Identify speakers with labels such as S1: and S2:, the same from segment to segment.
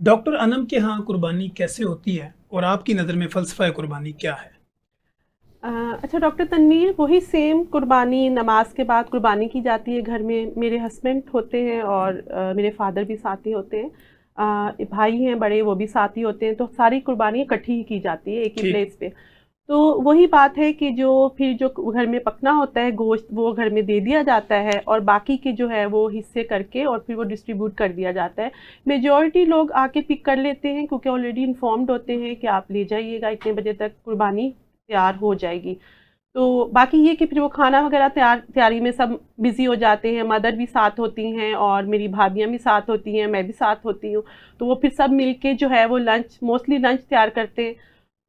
S1: Doctor Anam के यहाँ कुर्बानी कैसे होती है और आपकी नज़र में फ़लसफ़ा कुर्बानी क्या है?
S2: अच्छा डॉक्टर तनवीर, वही सेम कुर्बानी नमाज के बाद कुर्बानी की जाती है घर में। मेरे हस्बैंड होते हैं और मेरे फादर भी साथी होते हैं। भाई हैं बड़े, वो भी साथी होते हैं, तो सारी कुर्बानी इकट्ठी ही की जाती है एक ही
S1: ठीक।
S2: प्लेस पे। तो वही बात है कि जो फिर जो घर में पकना होता है गोश्त, वो घर में दे दिया जाता है और बाकी के जो है वो हिस्से करके और फिर वो डिस्ट्रीब्यूट कर दिया जाता है। मेजॉरिटी लोग आके पिक कर लेते हैं क्योंकि ऑलरेडी इन्फॉर्म्ड होते हैं कि आप ले जाइएगा, इतने बजे तक कुर्बानी तैयार हो जाएगी। तो बाकी ये कि फिर वो खाना वगैरह तैयारी में सब बिज़ी हो जाते हैं। मदर भी साथ होती हैं और मेरी भाभियाँ भी साथ होती हैं, मैं भी साथ होती हूँ। तो वो फिर सब मिल के जो है वो लंच, मोस्टली लंच तैयार करते हैं।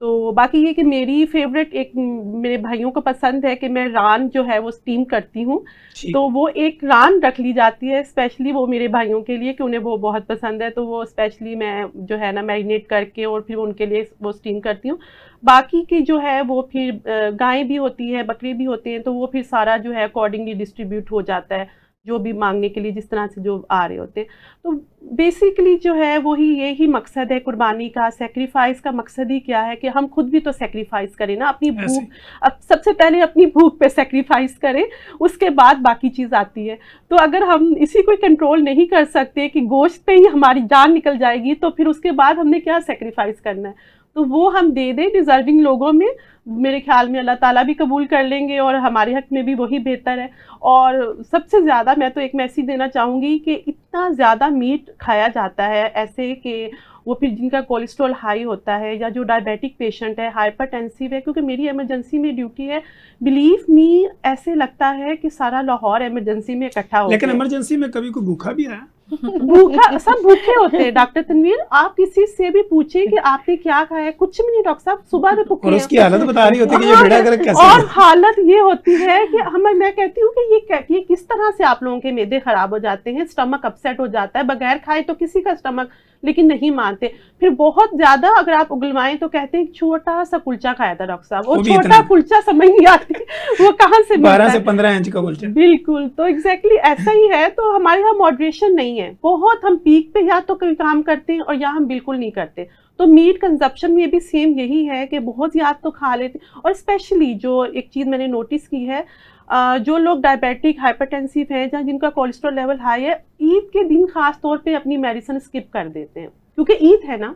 S2: तो बाकी ये कि मेरी फेवरेट एक मेरे भाइयों को पसंद है कि मैं रान जो है वो स्टीम करती हूँ।
S1: ठीक।
S2: तो वो एक रान रख ली जाती है स्पेशली वो मेरे भाइयों के लिए कि उन्हें वो बहुत पसंद है। तो वो स्पेशली मैं जो है ना मैरिनेट करके और फिर उनके लिए वो स्टीम करती हूँ। बाकी की जो है वो फिर गाय भी होती है, बकरी भी होते हैं, तो वो फिर सारा जो है अकॉर्डिंगली डिस्ट्रीब्यूट हो जाता है, जो भी मांगने के लिए जिस तरह से जो आ रहे होते हैं। तो बेसिकली जो है वही यही मकसद है कुर्बानी का। सेक्रीफाइस का मकसद ही क्या है कि हम खुद भी तो सेक्रीफाइस करें ना अपनी
S1: ऐसे।
S2: भूख। अब सबसे पहले अपनी भूख पे सेक्रीफाइस करें, उसके बाद बाकी चीज़ आती है। तो अगर हम इसी को कंट्रोल नहीं कर सकते कि गोश्त पे ही हमारी जान निकल जाएगी, तो फिर उसके बाद हमने क्या सेक्रीफाइस करना है। तो वो हम दे दें डिज़र्विंग लोगों में, मेरे ख्याल में अल्लाह ताला भी कबूल कर लेंगे और हमारे हक में भी वही बेहतर है। और सबसे ज़्यादा मैं तो एक मैसेज देना चाहूँगी कि इतना ज़्यादा मीट खाया जाता है ऐसे कि वो फिर जिनका कोलेस्ट्रॉल हाई होता है या जो डायबिटिक पेशेंट है, हाइपरटेंसिव है, क्योंकि मेरी इमरजेंसी में ड्यूटी है। बिलीव मी, ऐसे लगता है कि सारा लाहौर इमरजेंसी में इकट्ठा हो
S1: लेकिन
S2: गया।
S1: इमरजेंसी में कभी कोई भूखा भी आया?
S2: भूखा, सब भूखे होते हैं डॉक्टर तनवीर। आप किसी से भी पूछे कि आपने क्या खाया है, कुछ भी नहीं डॉक्टर साहब, सुबह से भूखे
S1: और
S2: हैं।
S1: उसकी हालत बता रही होती है कि ये
S2: हाँ,
S1: बेड़ा गर्क कैसे
S2: और
S1: हुआ?
S2: हालत ये होती है कि मैं कहती हूँ कि ये किस तरह से आप लोगों के मैदे खराब हो जाते हैं, स्टमक अपसेट हो जाता है बगैर खाए तो किसी का स्टमक, लेकिन नहीं मानते। फिर बहुत ज्यादा अगर आप उगलवाएं तो कहते हैं छोटा सा कुलचा खाया था डॉक्टर साहब, वो
S1: वो भी
S2: छोटा
S1: इतना
S2: कुलचा समझ नहीं आती वो कहाँ से
S1: 12
S2: मिलता
S1: से
S2: है।
S1: 15 इंच का कुलचा।
S2: बिल्कुल, तो एग्जैक्टली ऐसा ही है। तो हमारे यहाँ मॉडरेशन नहीं है, बहुत हम पीक पे या तो कोई काम करते हैं और या हम बिल्कुल नहीं करते। तो मीट कंजप्शन में भी सेम यही है कि बहुत ज़्यादा तो खा लेते हैं। और स्पेशली जो एक चीज़ मैंने नोटिस की है, जो लोग डायबिटिक हाइपरटेंसिव हैं या जिनका कोलेस्ट्रॉल लेवल हाई है, ईद के दिन खास तौर पे अपनी मेडिसिन स्किप कर देते हैं क्योंकि ईद है ना,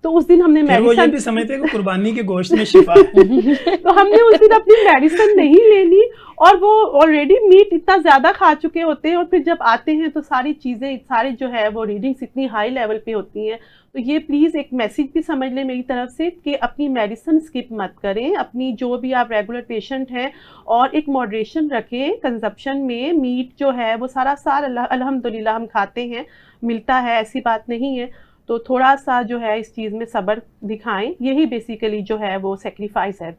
S2: तो उस दिन हमने
S1: फिर वो ये
S2: मेडिसिन
S1: भी समझते हैं कि कुर्बानी के गोश्त में शिफा है।
S2: तो हमने उस दिन अपनी मेडिसिन नहीं ले ली और वो ऑलरेडी मीट इतना ज़्यादा खा चुके होते हैं और फिर जब आते हैं तो सारी चीज़ें, सारी जो है वो रीडिंग्स इतनी हाई लेवल पे होती हैं। तो ये प्लीज़ एक मैसेज भी समझ लें मेरी तरफ से कि अपनी मेडिसिन स्किप मत करें, अपनी जो भी आप रेगुलर पेशेंट हैं, और एक मॉडरेशन रखें कंजप्शन में। मीट जो है वो सारा साल अल्हम्दुलिल्लाह हम खाते हैं, मिलता है, ऐसी बात नहीं है। तो थोड़ा सा जो है इस चीज़ में सब्र दिखाएं, यही बेसिकली जो है वो सेक्रीफाइस है,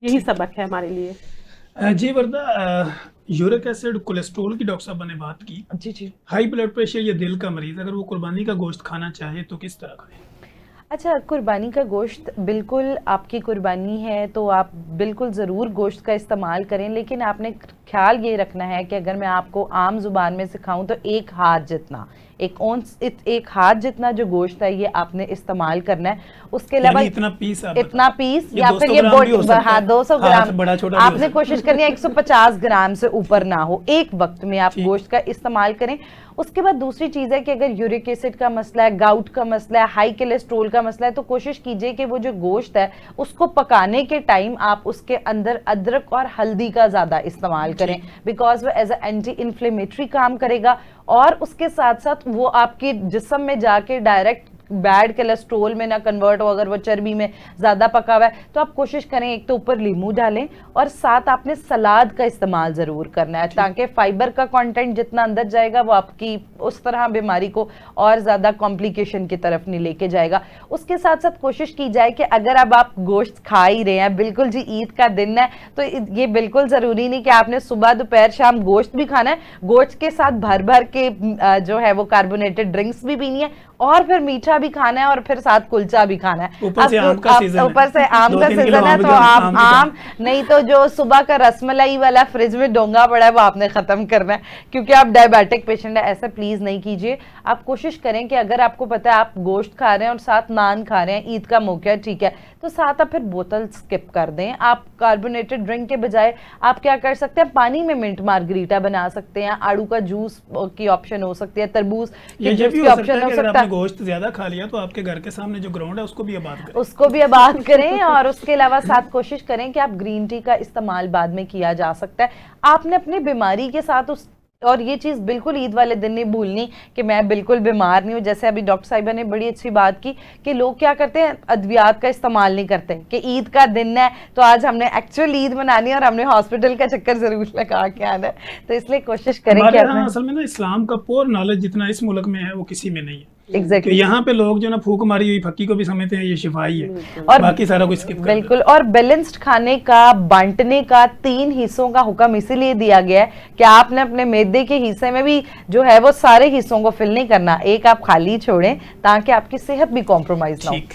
S2: यही
S1: ठीक।
S2: सबक है हमारे लिए।
S1: जी वर्दा, यूरिक एसिड कोलेस्ट्रोल की डॉक्टर साहब ने बात की।
S3: जी जी।
S1: हाई ब्लड प्रेशर या दिल का मरीज अगर वो कुर्बानी का गोश्त खाना चाहे तो किस तरह खाए?
S3: अच्छा, कुर्बानी का गोश्त बिल्कुल आपकी कुर्बानी है तो आप बिल्कुल ज़रूर गोश्त का इस्तेमाल करें, लेकिन आपने ख्याल ये रखना है कि अगर मैं आपको आम ज़ुबान में सिखाऊं तो एक हाथ जितना, एक हाथ जितना जो गोश्त है ये आपने इस्तेमाल करना है। उसके अलावा
S1: इतना पीस,
S3: इतना पीस या फिर
S1: 200
S3: ये
S1: ग्राम भी हो सकता है।
S3: हाँ 200
S1: हाथ
S3: ग्राम
S1: बड़ा छोटा भी हो
S3: आपने
S1: सकता है।
S3: कोशिश करनी है 150 ग्राम से ऊपर ना हो एक वक्त में आप
S1: ठीक।
S3: गोश्त का इस्तेमाल करें। उसके बाद दूसरी चीज़ है कि अगर यूरिक एसिड का मसला है, गाउट का मसला है, हाई कोलेस्ट्रोल का मसला है, तो कोशिश कीजिए कि वो जो गोश्त है उसको पकाने के टाइम आप उसके अंदर अदरक और हल्दी का ज़्यादा इस्तेमाल करें, बिकॉज वो एज ए एंटी इन्फ्लेमेटरी काम करेगा और उसके साथ साथ वो आपके जिस्म में जाके डायरेक्ट बैड कोलेस्ट्रोल में ना कन्वर्ट हो। अगर वो चर्बी में ज़्यादा पका हुआ है तो आप कोशिश करें एक तो ऊपर लीमू डालें और साथ आपने सलाद का इस्तेमाल ज़रूर करना है, ताकि फाइबर का कंटेंट जितना अंदर जाएगा वो आपकी उस तरह बीमारी को और ज़्यादा कॉम्प्लिकेशन की तरफ नहीं लेके जाएगा। उसके साथ साथ कोशिश की जाए कि अगर अब आप गोश्त खा ही रहे हैं, बिल्कुल जी ईद का दिन है तो ये बिल्कुल ज़रूरी नहीं कि आपने सुबह दोपहर शाम गोश्त भी खाना है। गोश्त के साथ भर भर के जो है वो कार्बोनेटेड ड्रिंक्स भी पीनी है और फिर मीठा भी खाना है और फिर साथ कुलचा भी खाना है।
S1: ऊपर से आम का सीजन है,
S3: ऊपर से आम का
S1: 2-3 किलो
S3: सीजन है,
S1: आम
S3: तो
S1: भी
S3: आप
S1: खाना,
S3: आम नहीं तो जो सुबह का रसमलाई वाला फ्रिज में डोंगा पड़ा है वो आपने खत्म करना है, क्योंकि आप डायबिटिक पेशेंट है। ऐसा प्लीज नहीं कीजिए। आप कोशिश करें कि अगर आपको पता है आप गोश्त खा रहे हैं और साथ नान खा रहे हैं, ईद का मौका है, ठीक है, तो साथ आप फिर बोतल स्किप कर दें। आप कार्बोनेटेड ड्रिंक के बजाय आप क्या कर सकते हैं, पानी में मिंट मार्गरीटा बना सकते हैं, आड़ू का जूस की ऑप्शन हो सकती है, तरबूज
S1: ये
S3: के
S1: भी
S3: जूस की
S1: हो सकता
S3: ऑप्शन
S1: है
S3: हो
S1: कि अगर
S3: सकता
S1: आपने
S3: है,
S1: गोश्त ज्यादा खा लिया तो आपके घर के सामने जो ग्राउंड है उसको भी आबाद करें।
S3: उसको भी आबाद करें। और उसके अलावा साथ कोशिश करें कि आप ग्रीन टी का इस्तेमाल बाद में किया जा सकता है। आपने अपनी बीमारी के साथ उस, और ये चीज़ बिल्कुल ईद वाले दिन नहीं भूलनी कि मैं बिल्कुल बीमार नहीं हूँ। जैसे अभी डॉक्टर साहिबा ने बड़ी अच्छी बात की कि लोग क्या करते हैं, अद्वियात का इस्तेमाल नहीं करते कि ईद का दिन है तो आज हमने एक्चुअल ईद मनानी है और हमने हॉस्पिटल का चक्कर जरूर लगा के आना है। तो इसलिए कोशिश करें कि
S1: हमारे यहाँ असल में ना इस्लाम का पूरा नॉलेज जितना इस मुल्क में है वो किसी में नहीं है। तो
S3: एग्जैक्टली
S1: यहाँ पे लोग जो ना फूक मारी हुई फक्की को भी समझते हैं ये शिफाई है,
S3: और
S1: बाकी सारा कुछ स्किप कर देते हैं।
S3: बिल्कुल। और बैलेंस्ड खाने का बांटने का 3 हिस्सों का हुक्म इसीलिए दिया गया है कि आपने अपने मैदे के हिस्से में भी जो है वो सारे हिस्सों को फिल नहीं करना, एक आप खाली छोड़ें ताकि आपकी सेहत भी कॉम्प्रोमाइज ना हो।
S1: ठीक।